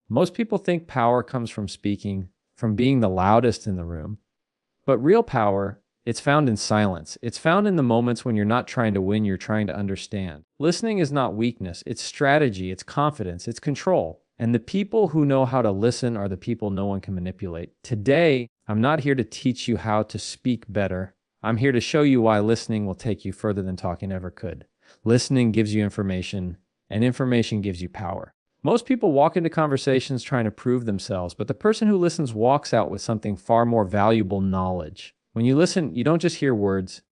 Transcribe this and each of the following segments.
Most people think power comes from speaking, from being the loudest in the room. But real power, it's found in silence. It's found in the moments when you're not trying to win, you're trying to understand. Listening is not weakness, it's strategy, it's confidence, it's control. And the people who know how to listen are the people no one can manipulate. Today, I'm not here to teach you how to speak better. I'm here to show you why listening will take you further than talking ever could. Listening gives you information, and information gives you power. Most people walk into conversations trying to prove themselves, but the person who listens walks out with something far more valuable: knowledge. When you listen, you don't just hear words,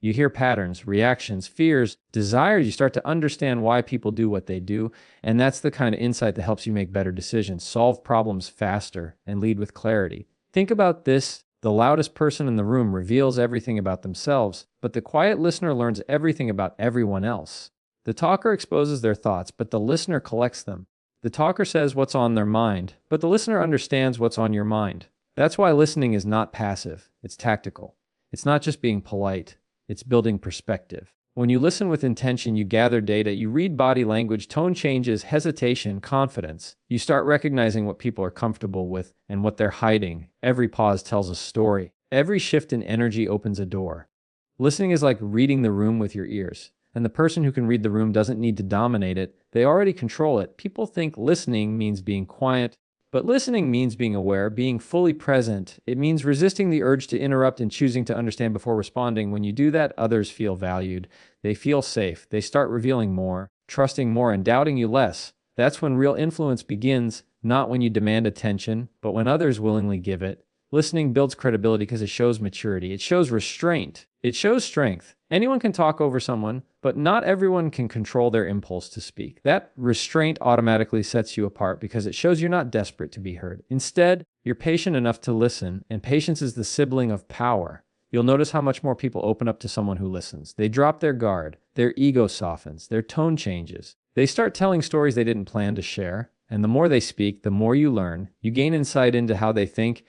you hear patterns, reactions, fears, desires. You start to understand why people do what they do, and that's the kind of insight that helps you make better decisions, solve problems faster, and lead with clarity. Think about this. The loudest person in the room reveals everything about themselves, but the quiet listener learns everything about everyone else. The talker exposes their thoughts, but the listener collects them. The talker says what's on their mind, but the listener understands what's on your mind. That's why listening is not passive, it's tactical. It's not just being polite, it's building perspective. When you listen with intention, you gather data, you read body language, tone changes, hesitation, confidence. You start recognizing what people are comfortable with and what they're hiding. Every pause tells a story. Every shift in energy opens a door. Listening is like reading the room with your ears. And the person who can read the room doesn't need to dominate it. They already control it. People think listening means being quiet, but listening means being aware, being fully present. It means resisting the urge to interrupt and choosing to understand before responding. When you do that, others feel valued. They feel safe. They start revealing more, trusting more, and doubting you less. That's when real influence begins, not when you demand attention, but when others willingly give it. Listening builds credibility because it shows maturity. It shows restraint. It shows strength. Anyone can talk over someone, but not everyone can control their impulse to speak. That restraint automatically sets you apart because it shows you're not desperate to be heard. Instead, you're patient enough to listen, and patience is the sibling of power. You'll notice how much more people open up to someone who listens. They drop their guard, their ego softens, their tone changes. They start telling stories they didn't plan to share, and the more they speak, the more you learn. You gain insight into how they think,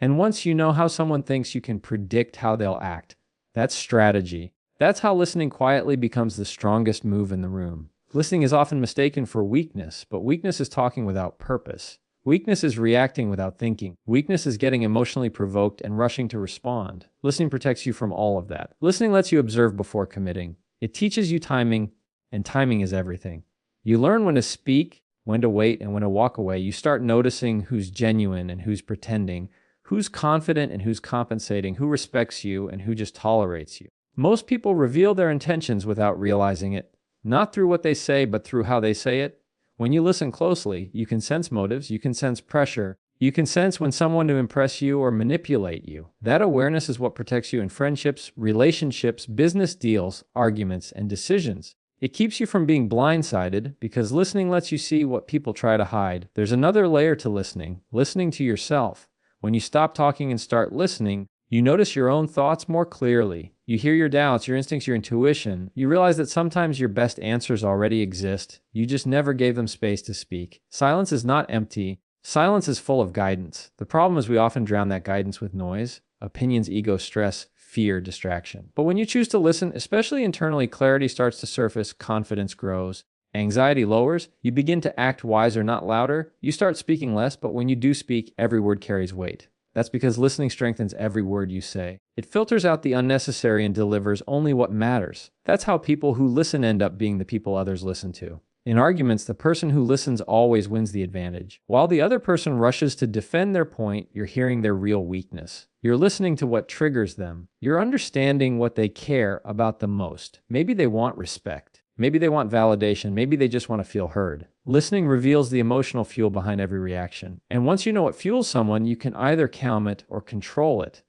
and once you know how someone thinks, you can predict how they'll act. That's strategy. That's how listening quietly becomes the strongest move in the room. Listening is often mistaken for weakness, but weakness is talking without purpose. Weakness is reacting without thinking. Weakness is getting emotionally provoked and rushing to respond. Listening protects you from all of that. Listening lets you observe before committing. It teaches you timing, and timing is everything. You learn when to speak, when to wait, and when to walk away. You start noticing who's genuine and who's pretending, who's confident and who's compensating, who respects you and who just tolerates you. Most people reveal their intentions without realizing it, not through what they say, but through how they say it. When you listen closely, you can sense motives, you can sense pressure, you can sense when someone to impress you or manipulate you. That awareness is what protects you in friendships, relationships, business deals, arguments, and decisions. It keeps you from being blindsided because listening lets you see what people try to hide. There's another layer to listening, listening to yourself. When you stop talking and start listening, you notice your own thoughts more clearly. You hear your doubts, your instincts, your intuition. You realize that sometimes your best answers already exist. You just never gave them space to speak. Silence is not empty. Silence is full of guidance. The problem is we often drown that guidance with noise, opinions, ego, stress, fear, distraction. But when you choose to listen, especially internally, clarity starts to surface, confidence grows, anxiety lowers, you begin to act wiser, not louder. You start speaking less, but when you do speak, every word carries weight. That's because listening strengthens every word you say. It filters out the unnecessary and delivers only what matters. That's how people who listen end up being the people others listen to. In arguments, the person who listens always wins the advantage. While the other person rushes to defend their point, you're hearing their real weakness. You're listening to what triggers them. You're understanding what they care about the most. Maybe they want respect. Maybe they want validation. Maybe they just want to feel heard. Listening reveals the emotional fuel behind every reaction. And once you know what fuels someone, you can either calm it or control it.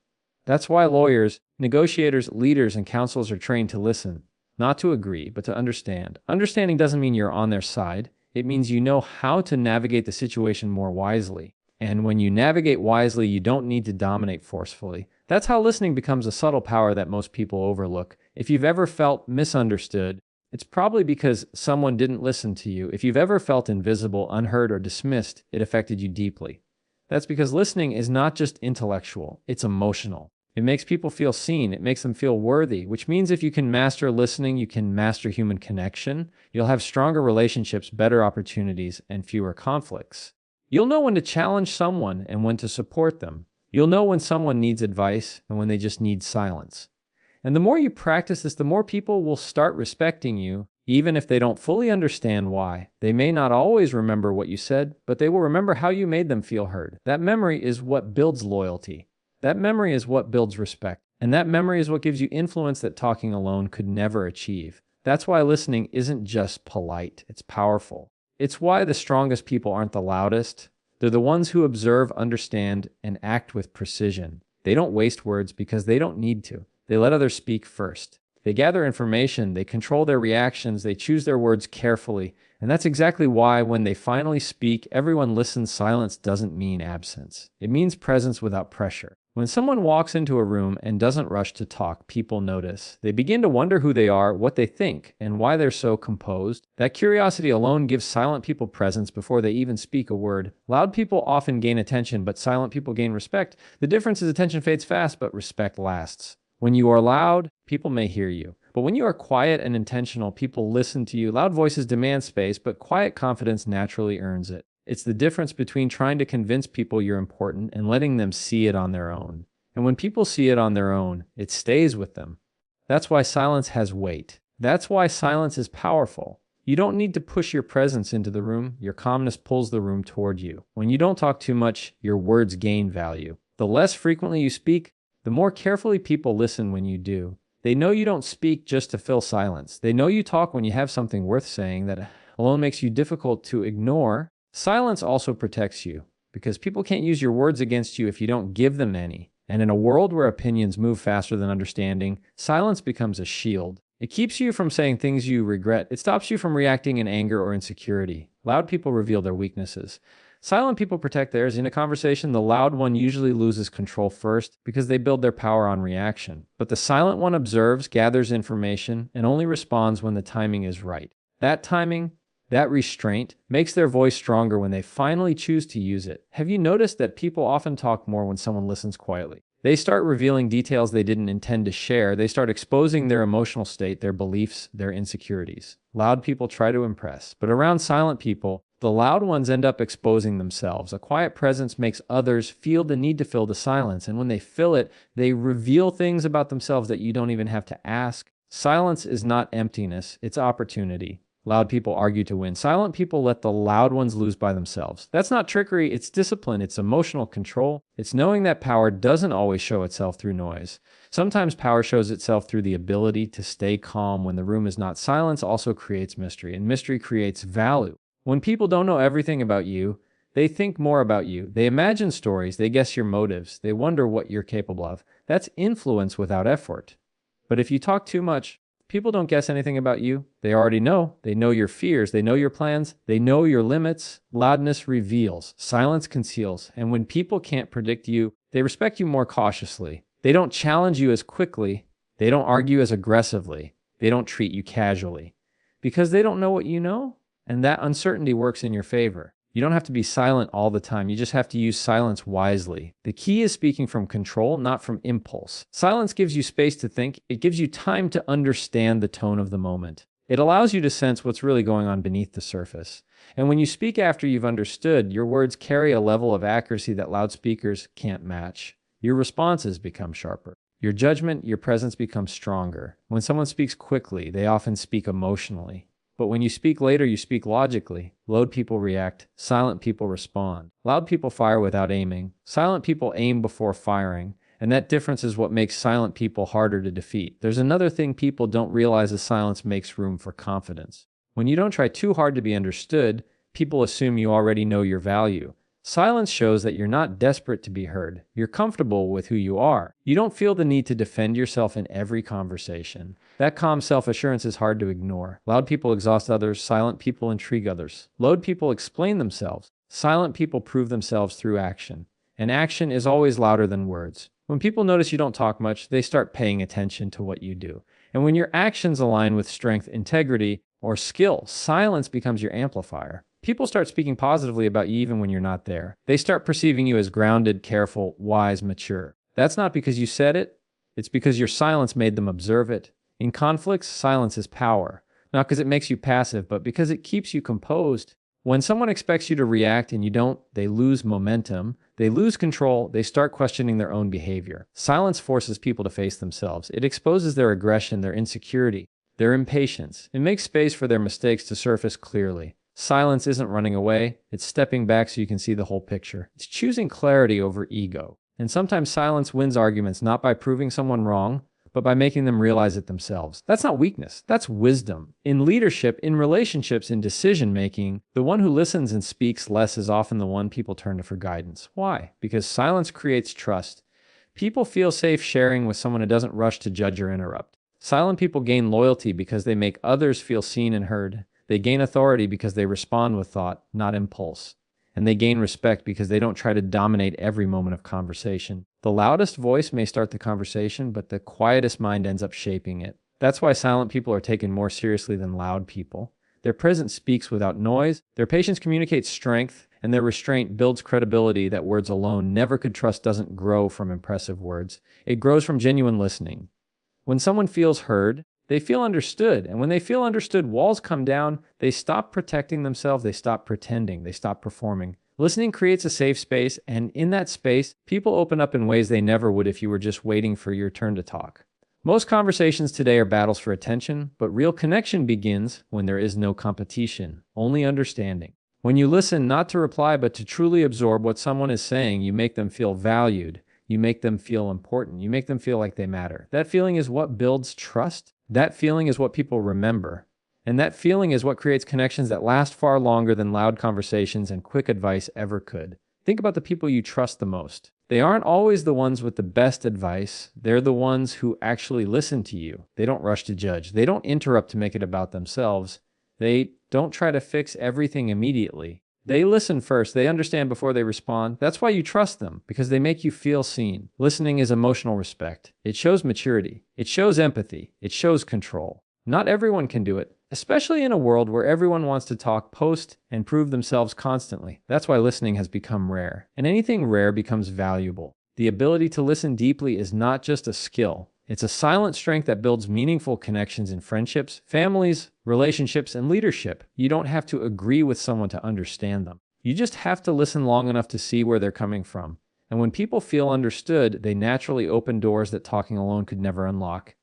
That's why lawyers, negotiators, leaders, and counselors are trained to listen. Not to agree, but to understand. Understanding doesn't mean you're on their side. It means you know how to navigate the situation more wisely. And when you navigate wisely, you don't need to dominate forcefully. That's how listening becomes a subtle power that most people overlook. If you've ever felt misunderstood, it's probably because someone didn't listen to you. If you've ever felt invisible, unheard, or dismissed, it affected you deeply. That's because listening is not just intellectual, it's emotional. It makes people feel seen, it makes them feel worthy, which means if you can master listening, you can master human connection. You'll have stronger relationships, better opportunities, and fewer conflicts. You'll know when to challenge someone and when to support them. You'll know when someone needs advice and when they just need silence. And the more you practice this, the more people will start respecting you, even if they don't fully understand why. They may not always remember what you said, but they will remember how you made them feel heard. That memory is what builds loyalty. That memory is what builds respect. And that memory is what gives you influence that talking alone could never achieve. That's why listening isn't just polite, it's powerful. It's why the strongest people aren't the loudest. They're the ones who observe, understand, and act with precision. They don't waste words because they don't need to. They let others speak first. They gather information, they control their reactions, they choose their words carefully. And that's exactly why when they finally speak, everyone listens. Silence doesn't mean absence. It means presence without pressure. When someone walks into a room and doesn't rush to talk, people notice. They begin to wonder who they are, what they think, and why they're so composed. That curiosity alone gives silent people presence before they even speak a word. Loud people often gain attention, but silent people gain respect. The difference is attention fades fast, but respect lasts. When you are loud, people may hear you. But when you are quiet and intentional, people listen to you. Loud voices demand space, but quiet confidence naturally earns it. It's the difference between trying to convince people you're important and letting them see it on their own. And when people see it on their own, it stays with them. That's why silence has weight. That's why silence is powerful. You don't need to push your presence into the room. Your calmness pulls the room toward you. When you don't talk too much, your words gain value. The less frequently you speak, the more carefully people listen when you do. They know you don't speak just to fill silence. They know you talk when you have something worth saying that alone makes you difficult to ignore. Silence also protects you because people can't use your words against you if you don't give them any. And in a world where opinions move faster than understanding, silence becomes a shield. It keeps you from saying things you regret. It stops you from reacting in anger or insecurity. Loud people reveal their weaknesses. Silent people protect theirs. In a conversation, the loud one usually loses control first because they build their power on reaction. But the silent one observes, gathers information, and only responds when the timing is right. That timing, that restraint, makes their voice stronger when they finally choose to use it. Have you noticed that people often talk more when someone listens quietly? They start revealing details they didn't intend to share. They start exposing their emotional state, their beliefs, their insecurities. Loud people try to impress, but around silent people, the loud ones end up exposing themselves. A quiet presence makes others feel the need to fill the silence, and when they fill it, they reveal things about themselves that you don't even have to ask. Silence is not emptiness, it's opportunity. Loud people argue to win. Silent people let the loud ones lose by themselves. That's not trickery, it's discipline, it's emotional control. It's knowing that power doesn't always show itself through noise. Sometimes power shows itself through the ability to stay calm when the room is not. Silence also creates mystery, and mystery creates value. When people don't know everything about you, they think more about you. They imagine stories, they guess your motives, they wonder what you're capable of. That's influence without effort. But if you talk too much, people don't guess anything about you. They already know. They know your fears. They know your plans. They know your limits. Loudness reveals. Silence conceals. And when people can't predict you, they respect you more cautiously. They don't challenge you as quickly. They don't argue as aggressively. They don't treat you casually. Because they don't know what you know, and that uncertainty works in your favor. You don't have to be silent all the time. You just have to use silence wisely. The key is speaking from control, not from impulse. Silence gives you space to think. It gives you time to understand the tone of the moment. It allows you to sense what's really going on beneath the surface. And when you speak after you've understood, your words carry a level of accuracy that loudspeakers can't match. Your responses become sharper. Your judgment, your presence becomes stronger. When someone speaks quickly, they often speak emotionally. But when you speak later, you speak logically. Loud people react. Silent people respond. Loud people fire without aiming. Silent people aim before firing. And that difference is what makes silent people harder to defeat. There's another thing people don't realize is silence makes room for confidence. When you don't try too hard to be understood, people assume you already know your value. Silence shows that you're not desperate to be heard. You're comfortable with who you are. You don't feel the need to defend yourself in every conversation. That calm self-assurance is hard to ignore. Loud people exhaust others. Silent people intrigue others. Loud people explain themselves. Silent people prove themselves through action. And action is always louder than words. When people notice you don't talk much, they start paying attention to what you do. And when your actions align with strength, integrity, or skill, silence becomes your amplifier. People start speaking positively about you even when you're not there. They start perceiving you as grounded, careful, wise, mature. That's not because you said it. It's because your silence made them observe it. In conflicts, silence is power. Not because it makes you passive, but because it keeps you composed. When someone expects you to react and you don't, they lose momentum, they lose control, they start questioning their own behavior. Silence forces people to face themselves. It exposes their aggression, their insecurity, their impatience. It makes space for their mistakes to surface clearly. Silence isn't running away, it's stepping back so you can see the whole picture. It's choosing clarity over ego. And sometimes silence wins arguments not by proving someone wrong, but by making them realize it themselves. That's not weakness, that's wisdom. In leadership, in relationships, in decision-making, the one who listens and speaks less is often the one people turn to for guidance. Why? Because silence creates trust. People feel safe sharing with someone who doesn't rush to judge or interrupt. Silent people gain loyalty because they make others feel seen and heard. They gain authority because they respond with thought, not impulse. And they gain respect because they don't try to dominate every moment of conversation. The loudest voice may start the conversation, but the quietest mind ends up shaping it. That's why silent people are taken more seriously than loud people. Their presence speaks without noise, their patience communicates strength, and their restraint builds credibility that words alone never could. Trust doesn't grow from impressive words. It grows from genuine listening. When someone feels heard, they feel understood. And when they feel understood, walls come down. They stop protecting themselves. They stop pretending. They stop performing. Listening creates a safe space, and in that space, people open up in ways they never would if you were just waiting for your turn to talk. Most conversations today are battles for attention, but real connection begins when there is no competition, only understanding. When you listen not to reply, but to truly absorb what someone is saying, you make them feel valued. You make them feel important. You make them feel like they matter. That feeling is what builds trust. That feeling is what people remember. And that feeling is what creates connections that last far longer than loud conversations and quick advice ever could. Think about the people you trust the most. They aren't always the ones with the best advice. They're the ones who actually listen to you. They don't rush to judge. They don't interrupt to make it about themselves. They don't try to fix everything immediately. They listen first. They understand before they respond. That's why you trust them, because they make you feel seen. Listening is emotional respect. It shows maturity. It shows empathy. It shows control. Not everyone can do it, especially in a world where everyone wants to talk, post, and prove themselves constantly. That's why listening has become rare. And anything rare becomes valuable. The ability to listen deeply is not just a skill. It's a silent strength that builds meaningful connections in friendships, families, relationships, and leadership. You don't have to agree with someone to understand them. You just have to listen long enough to see where they're coming from. And when people feel understood, they naturally open doors that talking alone could never unlock.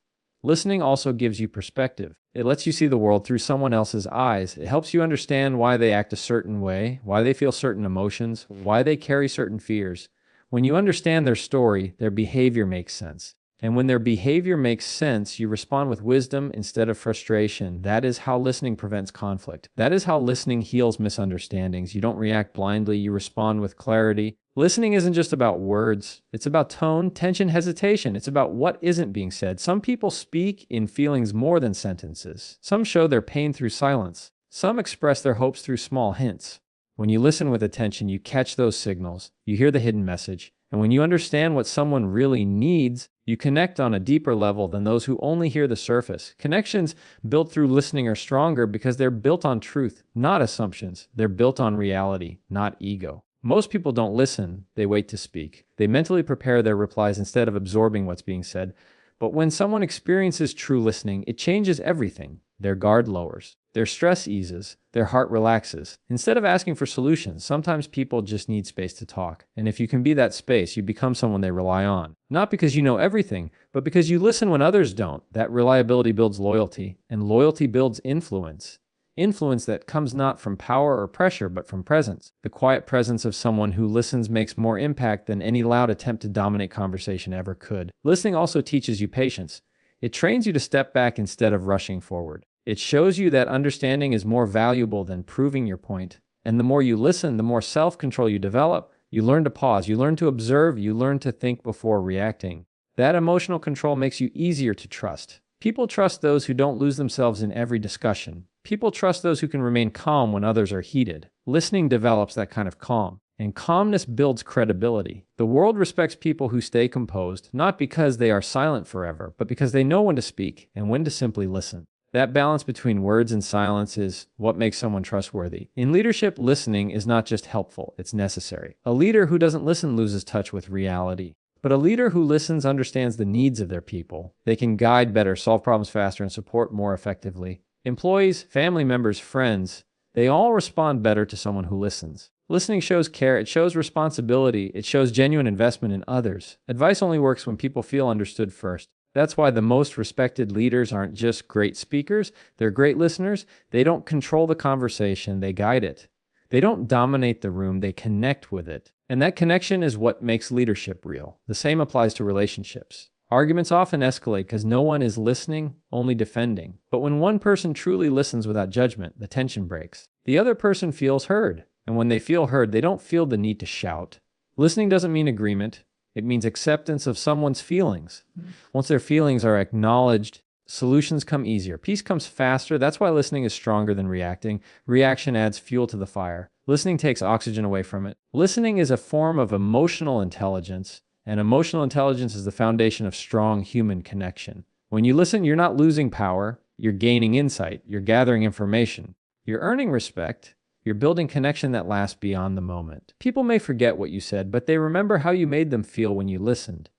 Listening also gives you perspective. It lets you see the world through someone else's eyes. It helps you understand why they act a certain way, why they feel certain emotions, why they carry certain fears. When you understand their story, their behavior makes sense. And when their behavior makes sense, you respond with wisdom instead of frustration. That is how listening prevents conflict. That is how listening heals misunderstandings. You don't react blindly, you respond with clarity. Listening isn't just about words. It's about tone, tension, hesitation. It's about what isn't being said. Some people speak in feelings more than sentences. Some show their pain through silence. Some express their hopes through small hints. When you listen with attention, you catch those signals. You hear the hidden message. And when you understand what someone really needs, you connect on a deeper level than those who only hear the surface. Connections built through listening are stronger because they're built on truth, not assumptions. They're built on reality, not ego. Most people don't listen, they wait to speak. They mentally prepare their replies instead of absorbing what's being said. But when someone experiences true listening, it changes everything. Their guard lowers, their stress eases, their heart relaxes. Instead of asking for solutions, sometimes people just need space to talk. And if you can be that space, you become someone they rely on. Not because you know everything, but because you listen when others don't. That reliability builds loyalty, and loyalty builds influence. Influence that comes not from power or pressure, but from presence. The quiet presence of someone who listens makes more impact than any loud attempt to dominate conversation ever could. Listening also teaches you patience. It trains you to step back instead of rushing forward. It shows you that understanding is more valuable than proving your point. And the more you listen, the more self-control you develop. You learn to pause, you learn to observe, you learn to think before reacting. That emotional control makes you easier to trust. People trust those who don't lose themselves in every discussion. People trust those who can remain calm when others are heated. Listening develops that kind of calm, and calmness builds credibility. The world respects people who stay composed, not because they are silent forever, but because they know when to speak and when to simply listen. That balance between words and silence is what makes someone trustworthy. In leadership, listening is not just helpful, it's necessary. A leader who doesn't listen loses touch with reality. But a leader who listens understands the needs of their people. They can guide better, solve problems faster, and support more effectively. Employees, family members, friends, They all respond better to someone who listens. Listening shows care, it shows responsibility, it shows genuine investment in others. Advice only works when people feel understood first. That's why the most respected leaders aren't just great speakers, they're great listeners. They don't control the conversation, they guide it. They don't dominate the room, they connect with it. And that connection is what makes leadership real. The same applies to relationships. Arguments often escalate because no one is listening, only defending. But when one person truly listens without judgment, the tension breaks. The other person feels heard. And when they feel heard, they don't feel the need to shout. Listening doesn't mean agreement. It means acceptance of someone's feelings. Once their feelings are acknowledged, solutions come easier. Peace comes faster. That's why listening is stronger than reacting. Reaction adds fuel to the fire. Listening takes oxygen away from it. Listening is a form of emotional intelligence, and emotional intelligence is the foundation of strong human connection. When you listen, you're not losing power. You're gaining insight. You're gathering information. You're earning respect. You're building connection that lasts beyond the moment. People may forget what you said, but they remember how you made them feel when you listened.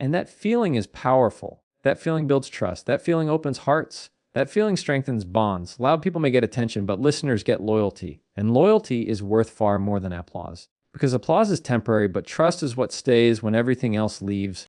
And that feeling is powerful. That feeling builds trust. That feeling opens hearts. That feeling strengthens bonds. Loud people may get attention, but listeners get loyalty. And loyalty is worth far more than applause. Because applause is temporary, but trust is what stays when everything else leaves.